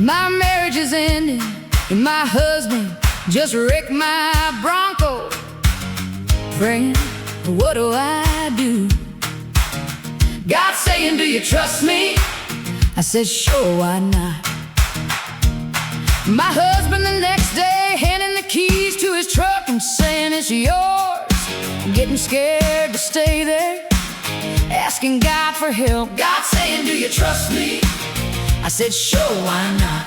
My marriage is ending, and my husband just wrecked my Bronco. Friend, what do I do? God saying, do you trust me? I said, sure, why not? My husband the next day handing the keys to his truck and saying, it's yours. Getting scared to stay there, asking God for help. God saying, do you trust me? I said, sure, why not?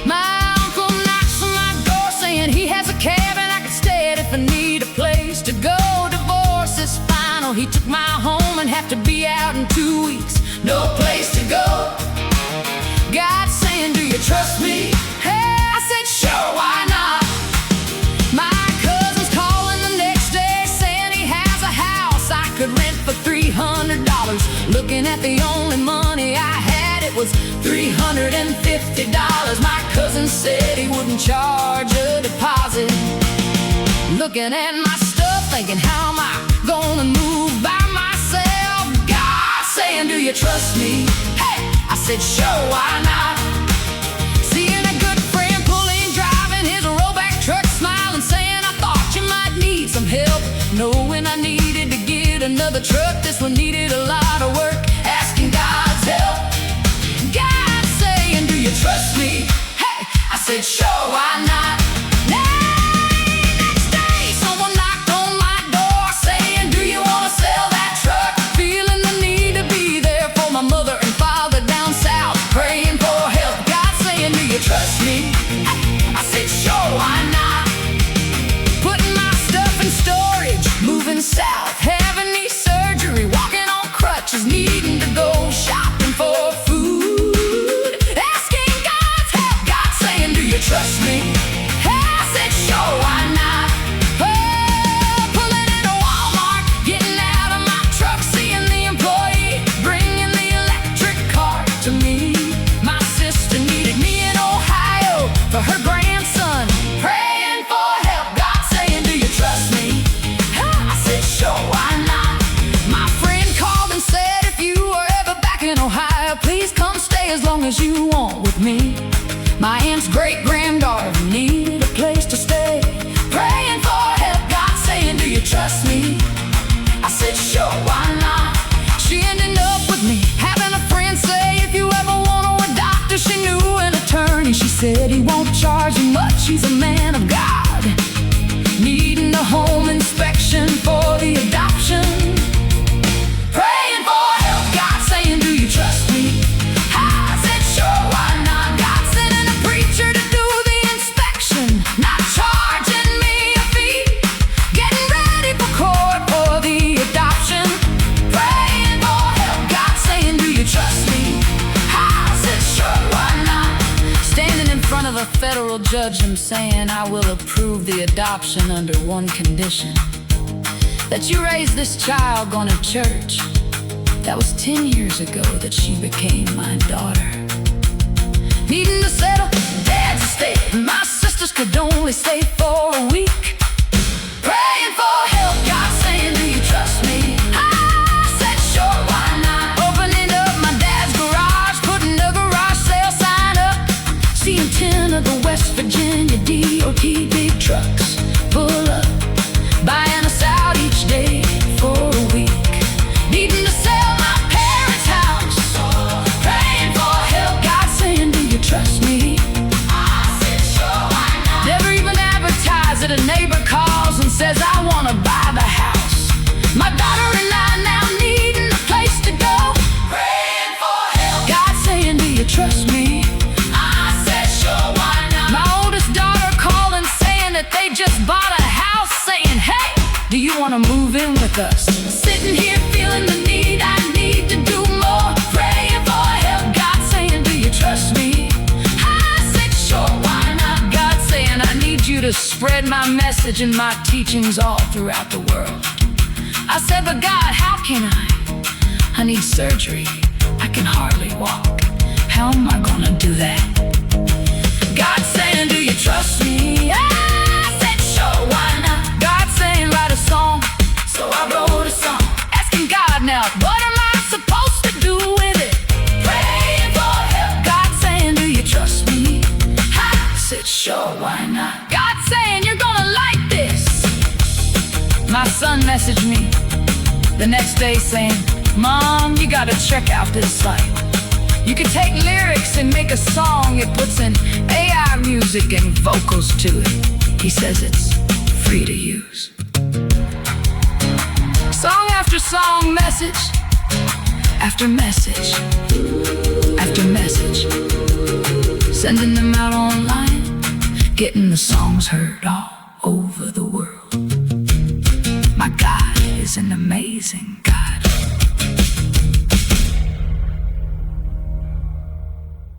My uncle knocks on my door saying he has a cabin I could stay at if I need a place to go. Divorce is final, he took my home and have to be out in 2 weeks. No place to go. God saying, do you trust me? Hey, I said, sure, why not? My cousin's calling the next day saying he has a house I could rent for $300. Looking at the only money I had, it was $350. My cousin said he wouldn't charge a deposit. Looking at my stuff, thinking, how am I gonna move by myself? God saying, do you trust me? Hey, I said, sure, why not? Seeing a good friend pulling, driving his rollback truck, smiling, saying, I thought you might need some help. Knowing I needed to get another truck, this one needed a lot of work. Asking God's help. God saying, do you trust me? Hey, I said, sure, why not? Next day, someone knocked on my door saying, do you want to sell that truck? Feeling the need to be there for my mother and father down south, praying for help. God saying, do you trust me? Hey, I said, sure, why not? Putting my stuff in storage, moving south, having knee surgery, walking on crutches, needing to go shopping for food. Asking God's help. God saying, do you trust me? Hey, I said, sure, why not? Oh, pulling into Walmart, getting out of my truck, seeing the employee bringing the electric car to me. My sister needed me in Ohio for her grandson, praying for help. God saying, do you trust me? I said, sure, why not? My friend called and said, if you are ever back in Ohio, please come stay as long as you want with me. My aunt's great-granddaughter needed a place to stay, praying for help. God saying, do you trust me? I said, sure, why not? She ended up with me, having a friend say, if you ever want to adopt her, she knew an attorney. She said he won't charge you much, he's a man of God, needing a home inspection for the adoption. Praying for help. God saying, do you trust me? I said, sure, why not? God sending a preacher to do the inspection, not charging me a fee, getting ready for court for the adoption. Praying for help. God saying, do you trust me? I said, sure, why not? Standing in front of a federal judge, I'm saying I will approve the adoption under one condition: that you raise this child going to church. That was 10 years ago that she became my daughter. Needing to settle dad's estate, my sisters could only stay for a week. Praying for help. God saying, do you trust me? I said, sure, why not? Opening up my dad's garage, putting a garage sale sign up, seeing 10 of the West Virginia DOT big trucks pull up, buying us out each day for a week. Needing to sell my parents' house, praying for help. God saying, do you trust me? I said, sure, why not? Never even advertise it. A neighbor calls and says, I want to buy the house. My daughter and I now needing a place to go, praying for help. God saying, do you trust me? I said, sure, why not? My oldest daughter calling saying that they just bought a house, saying, hey, do you want to move in with us? Sitting here feeling the need, I need to do more, praying for help. God saying, do you trust me? I said, sure, why not? God saying, I need you to spread my message and my teachings all throughout the world. I said, but God, how can I? I need surgery. I can hardly walk. How am I gonna do that? God saying, do you trust me? I said, sure, why not? God saying, write a song. So I wrote a song, asking God now, what am I supposed to do with it? Praying for help. God saying, do you trust said, sure, why not? God saying you're gonna like this. My son messaged me the next day saying, Mom, you gotta check out this site. You can take lyrics and make a song. It puts in AI music and vocals to it. He says it's free to use. Song after song, message after message after message, sending them out online, getting the songs heard all over the world. My God is an amazing God.